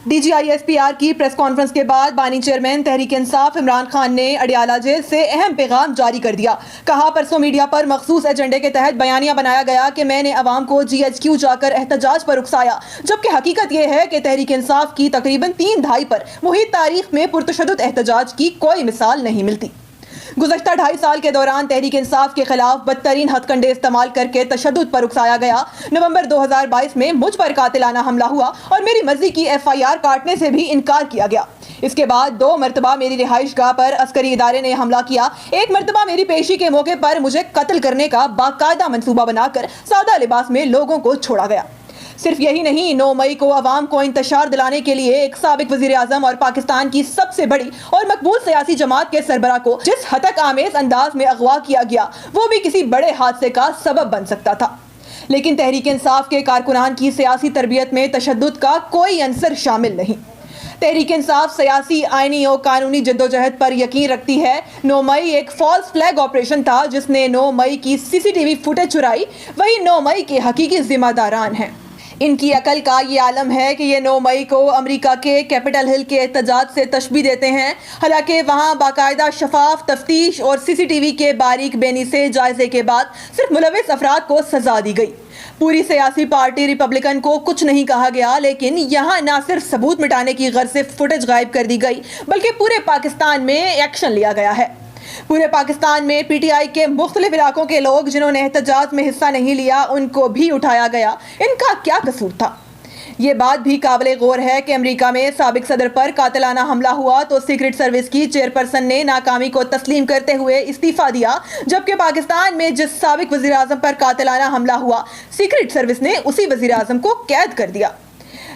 D G I S P R کی press conference کے بعد بانی چیئرمین تحریک انصاف عمران خان نے اڈیالہ جیل سے اہم پیغام جاری کر دیا۔ کہا، پرسوں میڈیا پر مخصوص ایجنڈے کے تحت بیانیہ بنایا گیا کہ میں نے عوام کو جی ایچ کیو جا کر احتجاج پر اکسایا، جبکہ حقیقت یہ ہے کہ تحریک انصاف کی تقریباً 3 دہائی پر محیط تاریخ میں پرتشدد احتجاج کی کوئی مثال نہیں ملتی۔ گزشتہ 2.5 سال کے دوران تحریک انصاف کے خلاف بدترین ہتھ کنڈے استعمال کر کے تشدد پر اکسایا گیا۔ نومبر 2022 میں مجھ پر قاتلانہ حملہ ہوا اور میری مرضی کی ایف آئی آر کاٹنے سے بھی انکار کیا گیا۔ اس کے بعد 2 مرتبہ میری رہائش گاہ پر عسکری ادارے نے حملہ کیا۔ ایک مرتبہ میری پیشی کے موقع پر مجھے قتل کرنے کا باقاعدہ منصوبہ بنا کر سادہ لباس میں لوگوں کو چھوڑا گیا۔ صرف یہی نہیں، 9 مئی کو عوام کو انتشار دلانے کے لیے ایک سابق وزیر اعظم اور پاکستان کی سب سے بڑی اور مقبول سیاسی جماعت کے سربراہ کو جس ہتک آمیز انداز میں اغوا کیا گیا، وہ بھی کسی بڑے حادثے کا سبب بن سکتا تھا۔ لیکن تحریک انصاف کے کارکنان کی سیاسی تربیت میں تشدد کا کوئی عنصر شامل نہیں۔ تحریک انصاف سیاسی، آئینی اور قانونی جدوجہد پر یقین رکھتی ہے۔ 9 مئی ایک فالس فلیگ آپریشن تھا جس نے 9 مئی کی سی سی ٹی وی فوٹیج چرائی، وہی 9 مئی کے حقیقی ذمہ داران ہیں۔ ان کی عقل کا یہ عالم ہے کہ یہ 9 مئی کو امریکہ کے کیپٹل ہل کے احتجاج سے تشبیہ دیتے ہیں، حالانکہ وہاں باقاعدہ شفاف تفتیش اور سی سی ٹی وی کے باریک بینی سے جائزے کے بعد صرف ملوث افراد کو سزا دی گئی۔ پوری سیاسی پارٹی ریپبلکن کو کچھ نہیں کہا گیا، لیکن یہاں نہ صرف ثبوت مٹانے کی غرض سے فوٹیج غائب کر دی گئی، بلکہ پورے پاکستان میں ایکشن لیا گیا ہے۔ پورے پاکستان میں پی ٹی آئی کے مختلف علاقوں کے لوگ جنہوں نے احتجاج میں حصہ نہیں لیا، ان کو بھی اٹھایا گیا۔ ان کا کیا قصور تھا؟ یہ بات بھی قابل غور ہے کہ امریکہ میں سابق صدر پر قاتلانہ حملہ ہوا تو سیکرٹ سروس کی چیئرپرسن نے ناکامی کو تسلیم کرتے ہوئے استعفیٰ دیا، جبکہ پاکستان میں جس سابق وزیر اعظم پر قاتلانہ حملہ ہوا، سیکرٹ سروس نے اسی وزیر اعظم کو قید کر دیا۔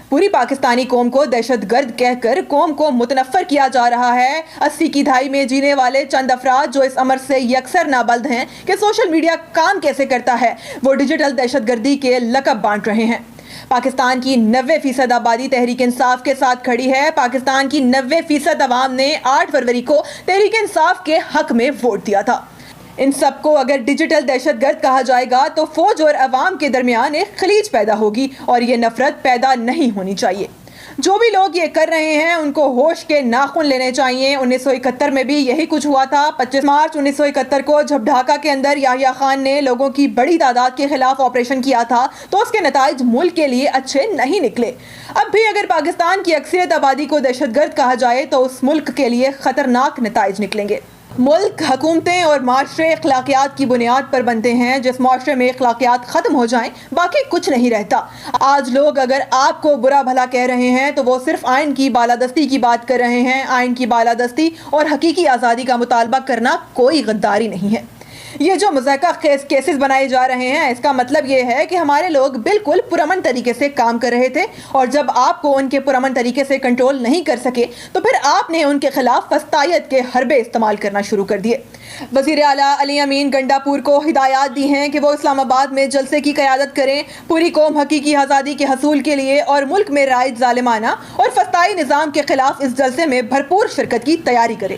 پوری پاکستانی قوم کو دہشت گرد کہہ کر قوم کو متنفر کیا جا رہا ہے۔ 80 کی دہائی میں جینے والے چند افراد جو اس امر سے یکسر نابلد ہیں کہ سوشل میڈیا کام کیسے کرتا ہے، وہ ڈیجیٹل دہشت گردی کے لقب بانٹ رہے ہیں۔ پاکستان کی 90% آبادی تحریک انصاف کے ساتھ کھڑی ہے۔ پاکستان کی 90% عوام نے 8 فروری کو تحریک انصاف کے حق میں ووٹ دیا تھا۔ ان سب کو اگر ڈیجیٹل دہشت گرد کہا جائے گا تو فوج اور عوام کے درمیان ایک خلیج پیدا ہوگی، اور یہ نفرت پیدا نہیں ہونی چاہیے۔ جو بھی لوگ یہ کر رہے ہیں ان کو ہوش کے ناخن لینے چاہیے۔ 1971 میں بھی یہی کچھ ہوا تھا۔ 25 مارچ 1971 کو جب ڈھاکہ کے اندر یحییٰ خان نے لوگوں کی بڑی تعداد کے خلاف آپریشن کیا تھا تو اس کے نتائج ملک کے لیے اچھے نہیں نکلے۔ اب بھی اگر پاکستان کی اکثریت آبادی کو دہشت گرد کہا جائے تو اس ملک کے لیے خطرناک نتائج نکلیں گے۔ ملک، حکومتیں اور معاشرے اخلاقیات کی بنیاد پر بنتے ہیں۔ جس معاشرے میں اخلاقیات ختم ہو جائیں باقی کچھ نہیں رہتا۔ آج لوگ اگر آپ کو برا بھلا کہہ رہے ہیں تو وہ صرف آئین کی بالادستی کی بات کر رہے ہیں۔ آئین کی بالادستی اور حقیقی آزادی کا مطالبہ کرنا کوئی غداری نہیں ہے۔ یہ جو مضحکہ خیز کیسز بنائے جا رہے ہیں، اس کا مطلب یہ ہے کہ ہمارے لوگ بالکل پرامن طریقے سے کام کر رہے تھے، اور جب آپ کو ان کے پرامن طریقے سے کنٹرول نہیں کر سکے تو پھر آپ نے ان کے خلاف فسطائیت کے حربے استعمال کرنا شروع کر دیے۔ وزیر اعلیٰ علی امین گنڈا پور کو ہدایات دی ہیں کہ وہ اسلام آباد میں جلسے کی قیادت کریں۔ پوری قوم حقیقی آزادی کے حصول کے لیے اور ملک میں رائج ظالمانہ اور فسطائی نظام کے خلاف اس جلسے میں بھرپور شرکت کی تیاری کرے۔